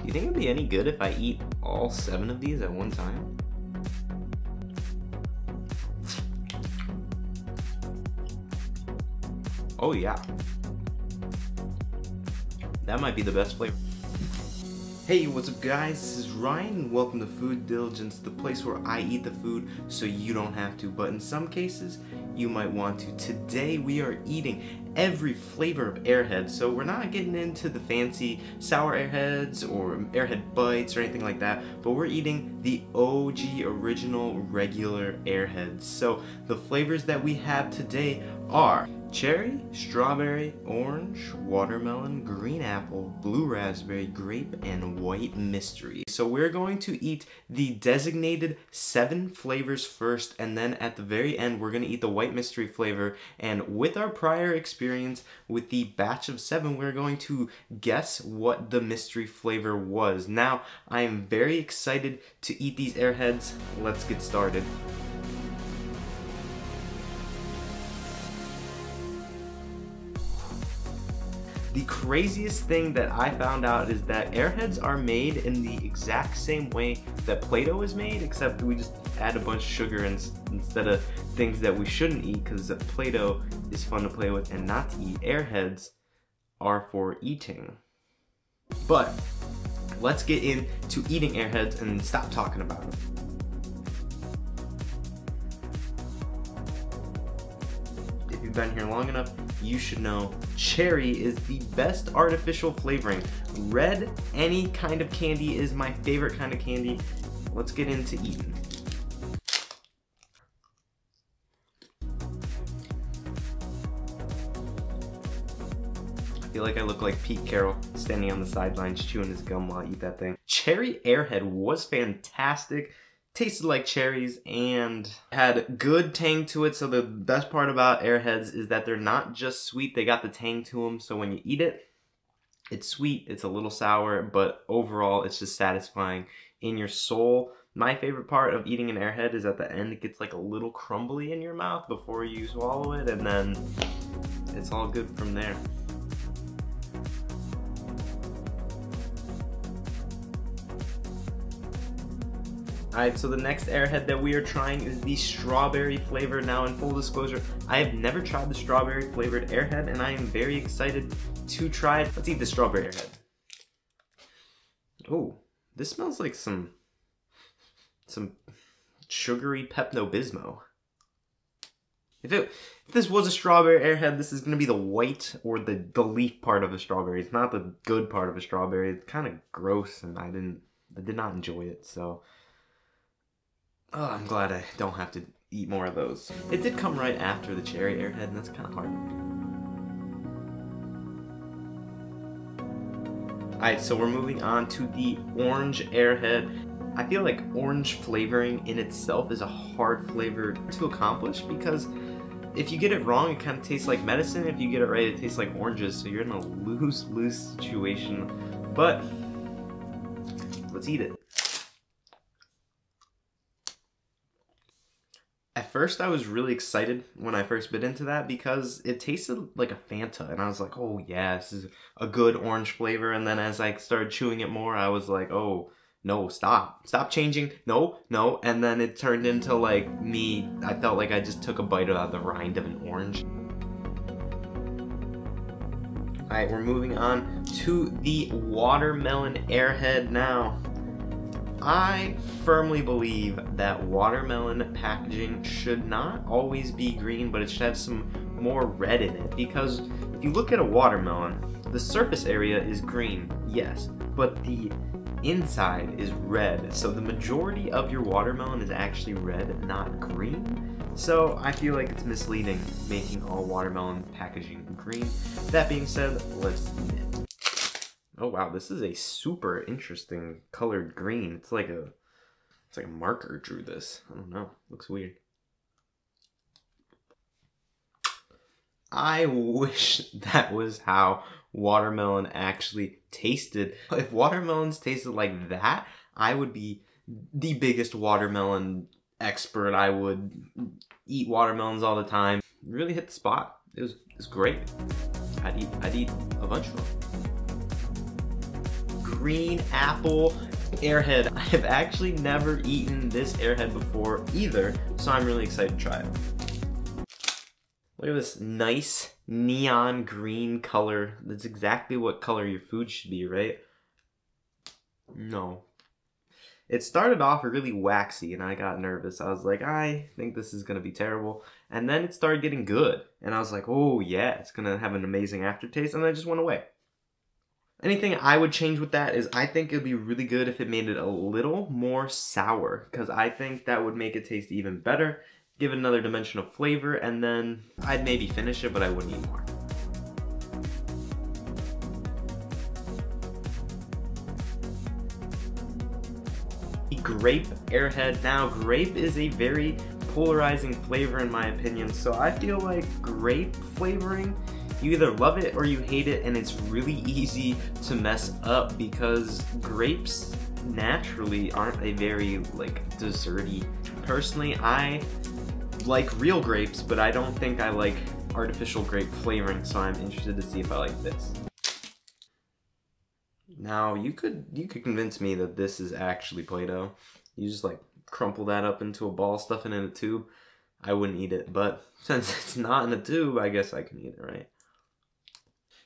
Do you think it'd be any good if I eat all 7 of these at one time? Oh yeah. That might be the best flavor. Hey, what's up guys? This is Ryan and welcome to Foodiligence, the place where I eat the food so you don't have to, but in some cases, you might want to. Today we are eating every flavor of Airheads, so we're not getting into the fancy sour Airheads or Airhead bites or anything like that, but we're eating the OG original regular Airheads. So the flavors that we have today are cherry, strawberry, orange, watermelon, green apple, blue raspberry, grape, and white mystery. So we're going to eat the designated 7 flavors first, and then at the very end we're going to eat the white mystery flavor. And with our prior experience with the batch of 7, we're going to guess what the mystery flavor was. Now, I am very excited to eat these Airheads. Let's get started. The craziest thing that I found out is that Airheads are made in the exact same way that Play-Doh is made, except we just add a bunch of sugar instead of things that we shouldn't eat, because Play-Doh is fun to play with and not to eat. Airheads are for eating. But let's get into eating Airheads and stop talking about them. If you've been here long enough, you should know cherry is the best artificial flavoring. Red, any kind of candy, is my favorite kind of candy. Let's get into eating. I feel like I look like Pete Carroll standing on the sidelines chewing his gum while I eat that thing. Cherry Airhead was fantastic. Tasted like cherries and had good tang to it. So the best part about Airheads is that they're not just sweet, they got the tang to them. So when you eat it, it's sweet, it's a little sour, but overall it's just satisfying in your soul. My favorite part of eating an Airhead is at the end it gets like a little crumbly in your mouth before you swallow it, and then it's all good from there. Alright, so the next Airhead that we are trying is the strawberry flavor. Now, in full disclosure, I have never tried the strawberry flavored Airhead, and I am very excited to try it. Let's eat the strawberry Airhead. Oh, this smells like some sugary Pepto-Bismol. If this was a strawberry Airhead, this is going to be the white or the leaf part of a strawberry. It's not the good part of a strawberry. It's kind of gross, and I did not enjoy it, so. Oh, I'm glad I don't have to eat more of those. It did come right after the cherry Airhead, and that's kind of hard. Alright, so we're moving on to the orange Airhead. I feel like orange flavoring in itself is a hard flavor to accomplish, because if you get it wrong, it kind of tastes like medicine. If you get it right, it tastes like oranges, so you're in a lose-lose situation. But let's eat it. At first, I was really excited when I first bit into that because it tasted like a Fanta, and I was like, oh yeah, this is a good orange flavor. And then as I started chewing it more, I was like, oh no, stop changing, no. And then it turned into like I felt like I just took a bite out of the rind of an orange. Alright, we're moving on to the watermelon Airhead now. I firmly believe that watermelon packaging should not always be green, but it should have some more red in it, because if you look at a watermelon, the surface area is green, yes, but the inside is red. So the majority of your watermelon is actually red, not green. So I feel like it's misleading making all watermelon packaging green. That being said, let's eat it. Oh wow, this is a super interesting colored green. It's like a marker drew this. I don't know. Looks weird. I wish that was how watermelon actually tasted. If watermelons tasted like that, I would be the biggest watermelon expert. I would eat watermelons all the time. Really hit the spot. It was great. I'd eat a bunch of them. green apple Airhead. I have actually never eaten this Airhead before either, so I'm really excited to try it. Look at this nice neon green color. That's exactly what color your food should be, right? No. It started off really waxy and I got nervous. I was like, I think this is gonna be terrible. And then it started getting good. And I was like, oh yeah, it's gonna have an amazing aftertaste. And then it just went away. Anything I would change with that is I think it would be really good if it made it a little more sour, because I think that would make it taste even better, give it another dimension of flavor, and then I'd maybe finish it, but I wouldn't eat more. Grape Airhead. Now, grape is a very polarizing flavor in my opinion, so I feel like grape flavoring, you either love it or you hate it, and it's really easy to mess up because grapes naturally aren't a very like desserty. Personally, I like real grapes, but I don't think I like artificial grape flavoring, so I'm interested to see if I like this. Now, you could convince me that this is actually Play-Doh. You just like crumple that up into a ball, stuff it in a tube. I wouldn't eat it, but since it's not in a tube, I guess I can eat it, right?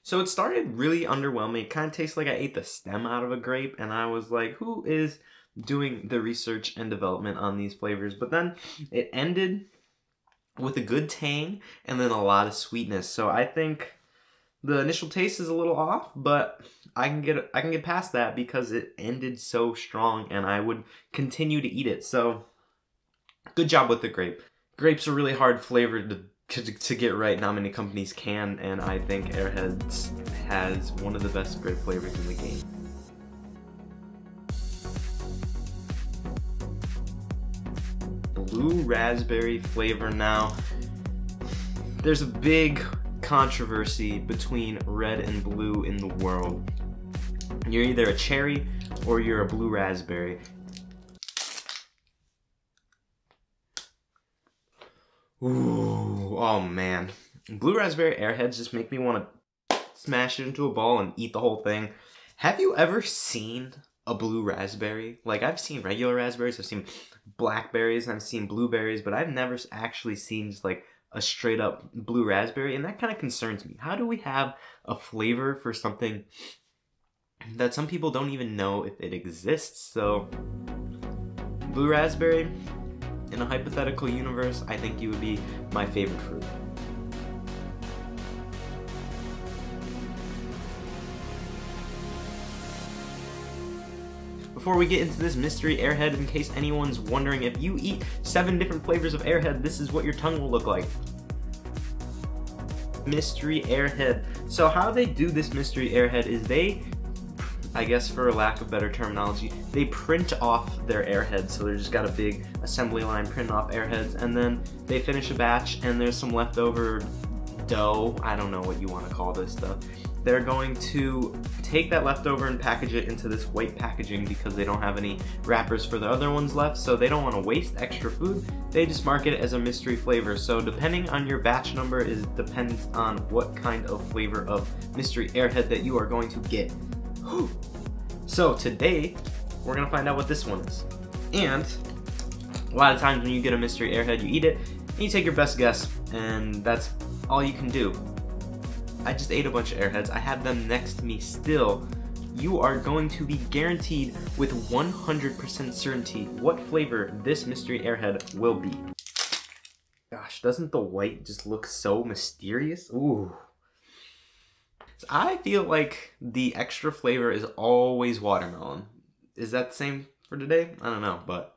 So it started really underwhelming. It kind of tastes like I ate the stem out of a grape, and I was like, who is doing the research and development on these flavors? But then it ended with a good tang and then a lot of sweetness. So I think the initial taste is a little off, but I can get past that because it ended so strong and I would continue to eat it. So good job with the grape. Grapes are really hard flavored to get right. Not many companies can, and I think Airheads has one of the best grape flavors in the game. Blue raspberry flavor. Now, there's a big controversy between red and blue in the world. You're either a cherry or you're a blue raspberry. Ooh, oh man. Blue raspberry Airheads just make me want to smash it into a ball and eat the whole thing. Have you ever seen a blue raspberry? Like, I've seen regular raspberries, I've seen blackberries, and I've seen blueberries, but I've never actually seen just like a straight up blue raspberry, and that kind of concerns me. How do we have a flavor for something that some people don't even know if it exists? So blue raspberry, in a hypothetical universe, I think you would be my favorite fruit. Before we get into this mystery Airhead, in case anyone's wondering, if you eat 7 different flavors of Airhead, this is what your tongue will look like. Mystery Airhead. So how they do this mystery Airhead is they, I guess for a lack of better terminology, they print off their Airheads. So they've just got a big assembly line printing off Airheads, and then they finish a batch and there's some leftover dough, I don't know what you want to call this stuff. They're going to take that leftover and package it into this white packaging because they don't have any wrappers for the other ones left, so they don't want to waste extra food. They just market it as a mystery flavor. So depending on your batch number, it depends on what kind of flavor of mystery Airhead that you are going to get. So today, we're gonna find out what this one is. And a lot of times when you get a mystery Airhead, you eat it and you take your best guess, and that's all you can do. I just ate a bunch of Airheads. I have them next to me still. You are going to be guaranteed with 100% certainty what flavor this mystery Airhead will be. Gosh, doesn't the white just look so mysterious? Ooh. So I feel like the extra flavor is always watermelon. Is that the same for today? I don't know, but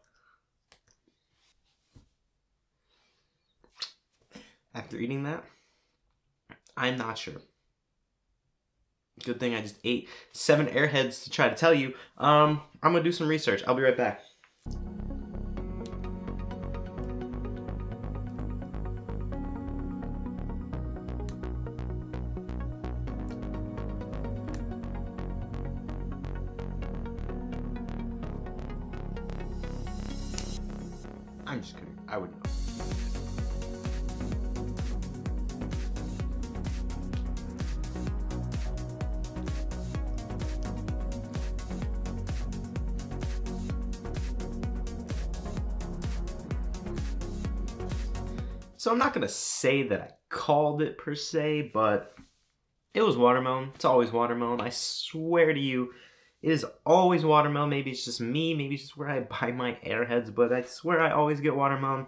after eating that, I'm not sure. Good thing I just ate 7 Airheads to try to tell you. I'm gonna do some research. I'll be right back. I'm just kidding. I wouldn't know. So I'm not gonna say that I called it per se, but it was watermelon. It's always watermelon. I swear to you, it is always watermelon. Maybe it's just me, maybe it's just where I buy my Airheads, but I swear I always get watermelon.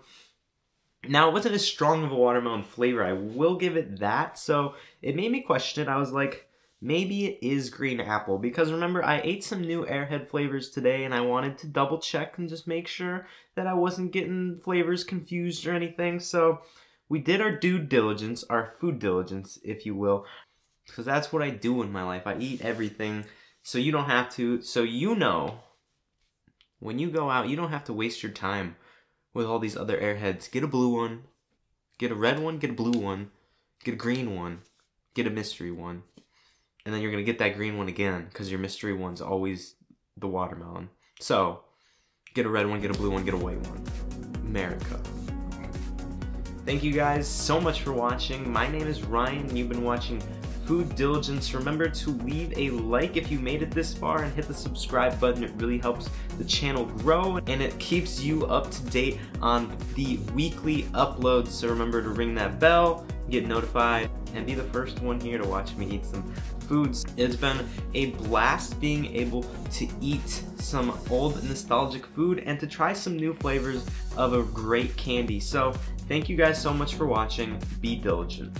Now, it wasn't as strong of a watermelon flavor, I will give it that, so it made me question it. I was like, maybe it is green apple, because remember, I ate some new Airhead flavors today, and I wanted to double check and just make sure that I wasn't getting flavors confused or anything, so we did our due diligence, our food diligence, if you will, because that's what I do in my life. I eat everything, so you don't have to, so you know, when you go out, you don't have to waste your time with all these other Airheads. Get a blue one, get a red one, get a blue one, get a green one, get a mystery one. And then you're going to get that green one again, because your mystery one's always the watermelon. So, get a red one, get a blue one, get a white one. America. Thank you guys so much for watching. My name is Ryan. You've been watching Food Diligence. Remember to leave a like if you made it this far and hit the subscribe button. It really helps the channel grow and it keeps you up to date on the weekly uploads. So remember to ring that bell, get notified, and be the first one here to watch me eat some foods. It's been a blast being able to eat some old nostalgic food and to try some new flavors of a great candy. So thank you guys so much for watching. Be diligent.